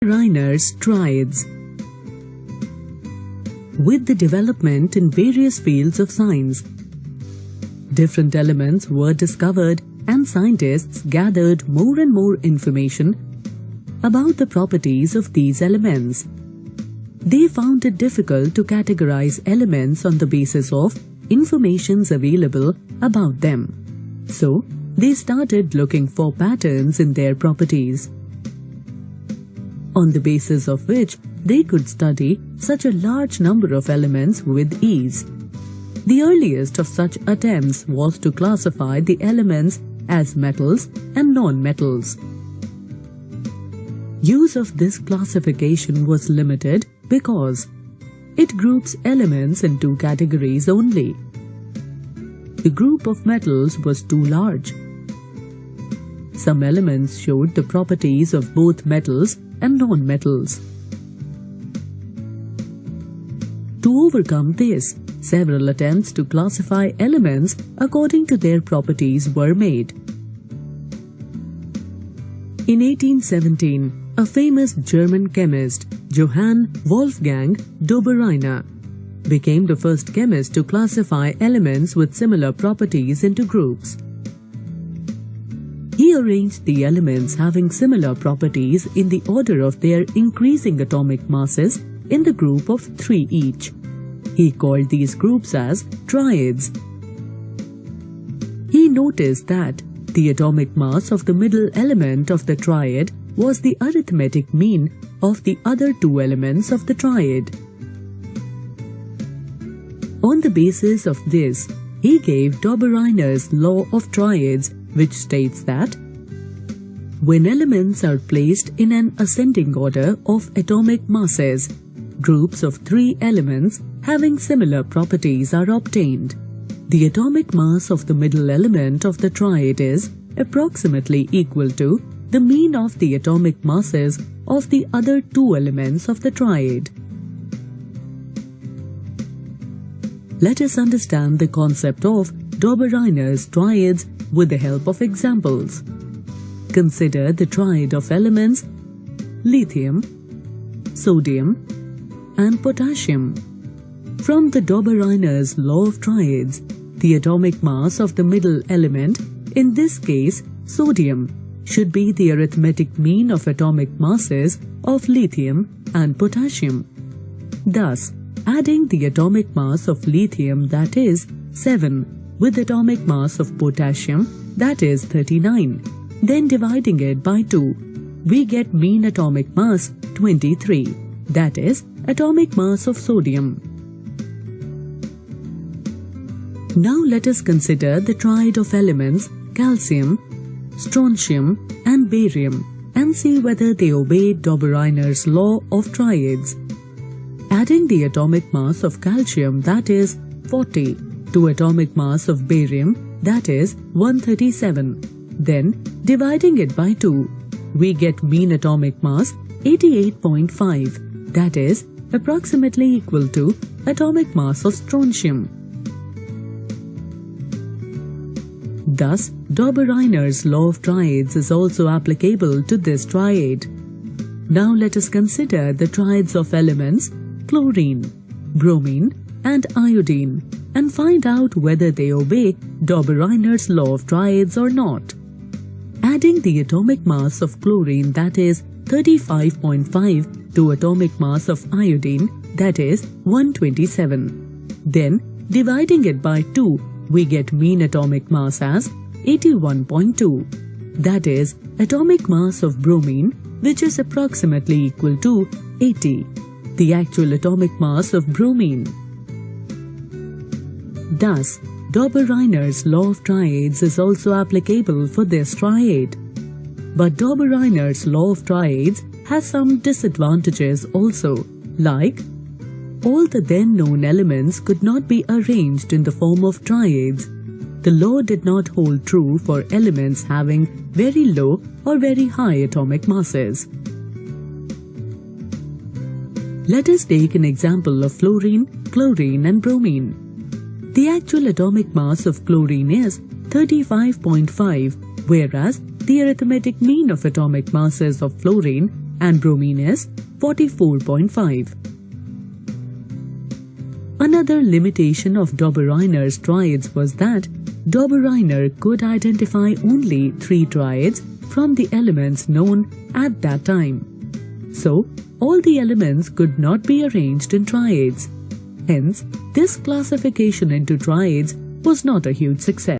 Dobereiner's traids. With the development in various fields of science, different elements were discovered and scientists gathered more and more information about the properties of these elements. They found it difficult to categorize elements on the basis of information available about them. So, they started looking for patterns in their properties, on the basis of which they could study such a large number of elements with ease. The earliest of such attempts was to classify the elements as metals and non-metals. Use of this classification was limited because it groups elements in two categories only. The group of metals was too large. Some elements showed the properties of both metals and non-metals. To overcome this, several attempts to classify elements according to their properties were made. In 1817, a famous German chemist, Johann Wolfgang Dobereiner, became the first chemist to classify elements with similar properties into groups. He arranged the elements having similar properties in the order of their increasing atomic masses in the group of 3 each. He called these groups as traids. He noticed that the atomic mass of the middle element of the triad was the arithmetic mean of the other two elements of the triad. On the basis of this, he gave Dobereiner's law of traids, which states that when elements are placed in an ascending order of atomic masses, groups of 3 elements having similar properties are obtained. The atomic mass of the middle element of the triad is approximately equal to the mean of the atomic masses of the other 2 elements of the triad. Let us understand the concept of Dobereiner's traids with the help of examples. Consider the triad of elements lithium, sodium, and potassium. From the Dobereiner's law of traids, the atomic mass of the middle element, in this case sodium, should be the arithmetic mean of atomic masses of lithium and potassium. Thus, adding the atomic mass of lithium, that is 7, with atomic mass of potassium, that is 39, then dividing it by 2, we get mean atomic mass 23, that is atomic mass of sodium. Now let us consider the triad of elements calcium, strontium, and barium and see whether they obey Dobereiner's law of traids. Adding the atomic mass of calcium, that is 40, to atomic mass of barium, that is 137, then dividing it by 2, we get mean atomic mass 88.5, that is approximately equal to atomic mass of strontium. Thus, Dobereiner's law of traids is also applicable to this triad. Now let us consider the triads of elements chlorine, bromine, and iodine and find out whether they obey Dobereiner's law of traids or not. Adding the atomic mass of chlorine, that is 35.5, to atomic mass of iodine, that is 127. Then, dividing it by 2, we get mean atomic mass as 81.2. That is atomic mass of bromine, which is approximately equal to 80, the actual atomic mass of bromine. Thus, Dobereiner's law of traids is also applicable for this triad. But Dobereiner's law of traids has some disadvantages also, like all the then known elements could not be arranged in the form of triads. The law did not hold true for elements having very low or very high atomic masses. Let us take an example of fluorine, chlorine, and bromine. The actual atomic mass of chlorine is 35.5, whereas the arithmetic mean of atomic masses of fluorine and bromine is 44.5. Another limitation of Dobereiner's traids was that Dobereiner could identify only 3 traids from the elements known at that time. So, all the elements could not be arranged in traids. Hence, this classification into traids was not a huge success.